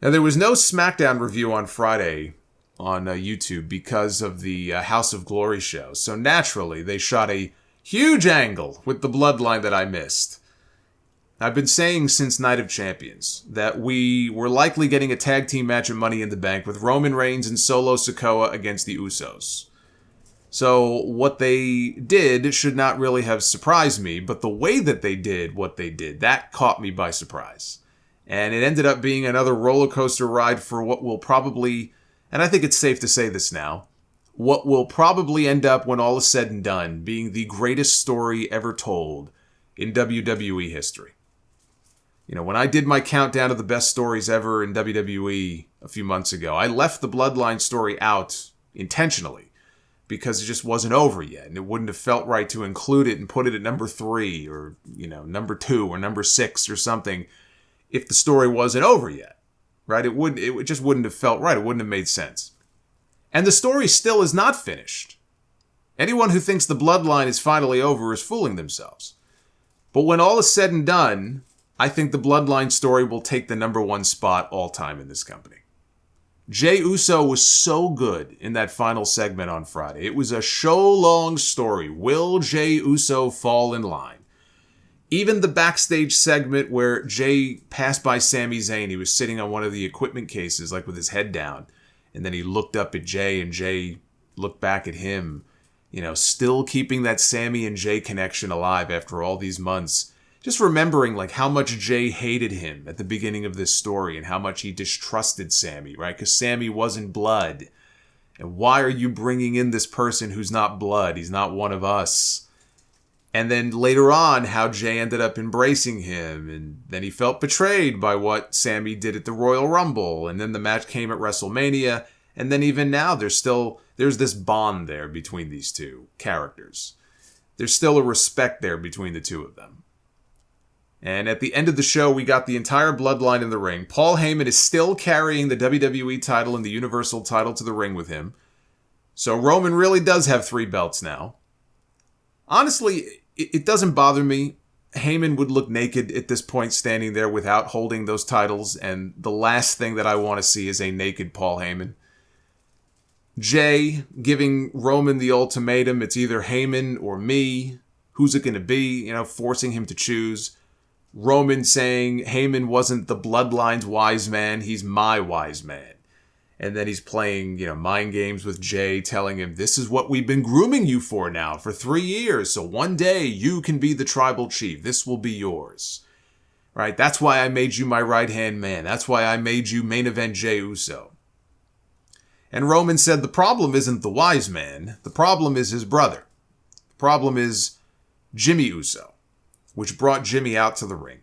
Now, there was no Smackdown review on Friday on YouTube because of the House of Glory show. So naturally, they shot a huge angle with the Bloodline that I missed. I've been saying since Night of Champions that we were likely getting a tag team match at Money in the Bank with Roman Reigns and Solo Sikoa against the Usos. So what they did should not really have surprised me, but the way that they did what they did, that caught me by surprise. And it ended up being another roller coaster ride for what will probably, and I think it's safe to say this now, what will probably end up when all is said and done being the greatest story ever told in WWE history. You know, when I did my countdown of the best stories ever in WWE a few months ago, I left the Bloodline story out intentionally because it just wasn't over yet, and it wouldn't have felt right to include it and put it at number 3 or, number 2 or number 6 or something if the story wasn't over yet, right? It just wouldn't have felt right. It wouldn't have made sense. And the story still is not finished. Anyone who thinks the Bloodline is finally over is fooling themselves. But when all is said and done, I think the Bloodline story will take the number 1 spot all time in this company. Jey Uso was so good in that final segment on Friday. It was a show-long story. Will Jey Uso fall in line? Even the backstage segment where Jey passed by Sami Zayn, he was sitting on one of the equipment cases, like with his head down, and then he looked up at Jey, and Jey looked back at him, still keeping that Sami and Jey connection alive after all these months. Just remembering like how much Jey hated him at the beginning of this story and how much he distrusted Sami, right? Because Sami wasn't blood. And why are you bringing in this person who's not blood? He's not one of us. And then later on, how Jey ended up embracing him. And then he felt betrayed by what Sami did at the Royal Rumble. And then the match came at WrestleMania. And then even now, there's this bond there between these two characters. There's still a respect there between the two of them. And at the end of the show, we got the entire Bloodline in the ring. Paul Heyman is still carrying the WWE title and the Universal title to the ring with him. So Roman really does have 3 belts now. Honestly, it doesn't bother me. Heyman would look naked at this point standing there without holding those titles, and the last thing that I want to see is a naked Paul Heyman. Jey giving Roman the ultimatum, it's either Heyman or me. Who's it going to be? Forcing him to choose. Roman saying Heyman wasn't the Bloodline's wise man, he's my wise man. And then he's playing, mind games with Jey, telling him, this is what we've been grooming you for now, for 3 years. So one day you can be the tribal chief. This will be yours. Right? That's why I made you my right-hand man. That's why I made you main event Jey Uso. And Roman said the problem isn't the wise man. The problem is his brother. The problem is Jimmy Uso, which brought Jimmy out to the ring.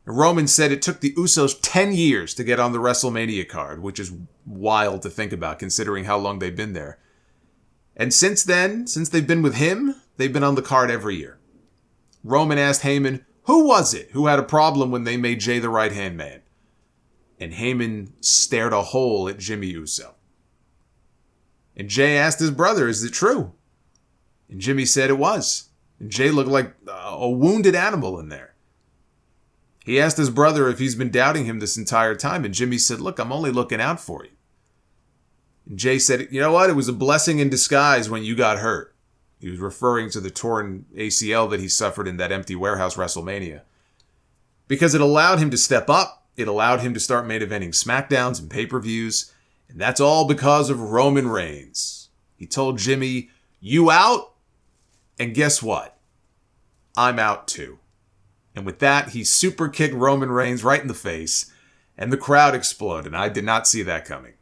Roman said it took the Usos 10 years to get on the WrestleMania card, which is wild to think about considering how long they've been there. And since then, since they've been with him, they've been on the card every year. Roman asked Heyman, who was it who had a problem when they made Jey the right-hand man? And Heyman stared a hole at Jimmy Uso. And Jey asked his brother, is it true? And Jimmy said it was. And Jey looked like a wounded animal in there. He asked his brother if he's been doubting him this entire time, and Jimmy said, look, I'm only looking out for you. And Jey said, you know what? It was a blessing in disguise when you got hurt. He was referring to the torn ACL that he suffered in that empty warehouse WrestleMania. Because it allowed him to step up. It allowed him to start main eventing Smackdowns and pay-per-views. And that's all because of Roman Reigns. He told Jimmy, you out? And guess what? I'm out too. And with that, he super kicked Roman Reigns right in the face, and the crowd exploded. I did not see that coming.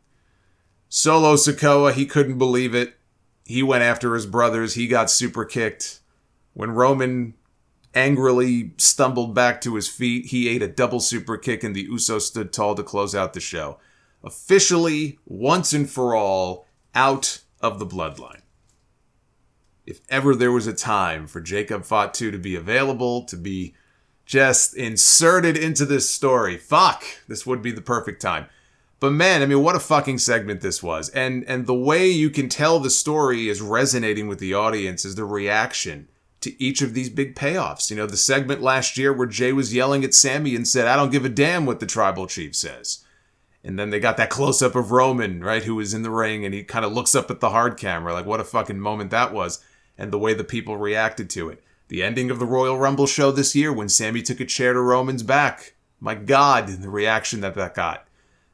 Solo Sikoa, he couldn't believe it. He went after his brothers. He got super kicked. When Roman angrily stumbled back to his feet, he ate a double super kick, and the Usos stood tall to close out the show. Officially, once and for all, out of the Bloodline. If ever there was a time for Jacob Fatu to be available, to be just inserted into this story, this would be the perfect time. But man, what a fucking segment this was. And the way you can tell the story is resonating with the audience is the reaction to each of these big payoffs. The segment last year where Jey was yelling at Sami and said, I don't give a damn what the tribal chief says. And then they got that close-up of Roman, right, who was in the ring, and he kind of looks up at the hard camera. Like, what a fucking moment that was. And the way the people reacted to it. The ending of the Royal Rumble show this year when Sami took a chair to Roman's back. My God, the reaction that got.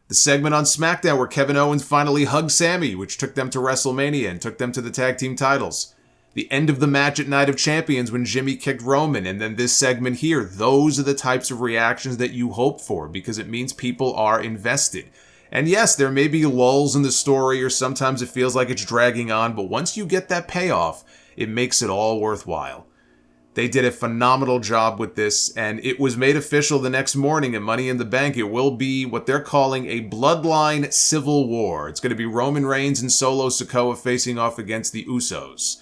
The segment on Smackdown where Kevin Owens finally hugged Sami, which took them to WrestleMania and took them to the tag team titles. The end of the match at Night of Champions when Jimmy kicked Roman, and then this segment here. Those are the types of reactions that you hope for because it means people are invested. And yes, there may be lulls in the story or sometimes it feels like it's dragging on, but once you get that payoff, it makes it all worthwhile. They did a phenomenal job with this, and it was made official the next morning at Money in the Bank. It will be what they're calling a Bloodline Civil War. It's going to be Roman Reigns and Solo Sikoa facing off against the Usos.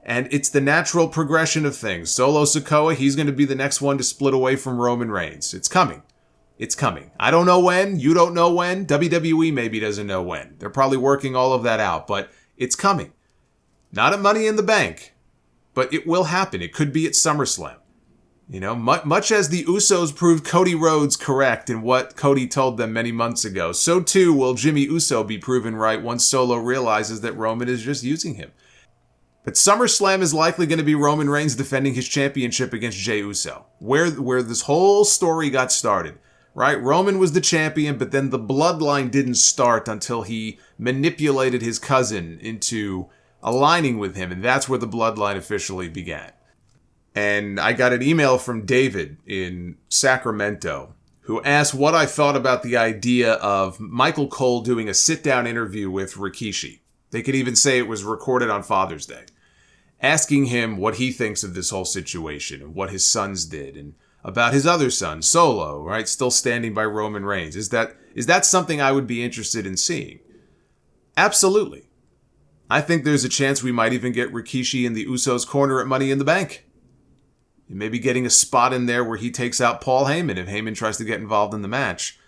And it's the natural progression of things. Solo Sikoa, he's going to be the next one to split away from Roman Reigns. It's coming. It's coming. I don't know when. You don't know when. WWE maybe doesn't know when. They're probably working all of that out, but it's coming. Not at Money in the Bank, but it will happen. It could be at SummerSlam. You know, much as the Usos proved Cody Rhodes correct in what Cody told them many months ago, so too will Jimmy Uso be proven right once Solo realizes that Roman is just using him. But SummerSlam is likely going to be Roman Reigns defending his championship against Jey Uso, where this whole story got started, right? Roman was the champion, but then the bloodline didn't start until he manipulated his cousin into aligning with him, and that's where the bloodline officially began. And I got an email from David in Sacramento who asked what I thought about the idea of Michael Cole doing a sit-down interview with Rikishi. They could even say it was recorded on Father's Day. Asking him what he thinks of this whole situation and what his sons did and about his other son, Solo, right? Still standing by Roman Reigns. Is that something I would be interested in seeing? Absolutely. I think there's a chance we might even get Rikishi in the Usos' corner at Money in the Bank. Maybe getting a spot in there where he takes out Paul Heyman if Heyman tries to get involved in the match.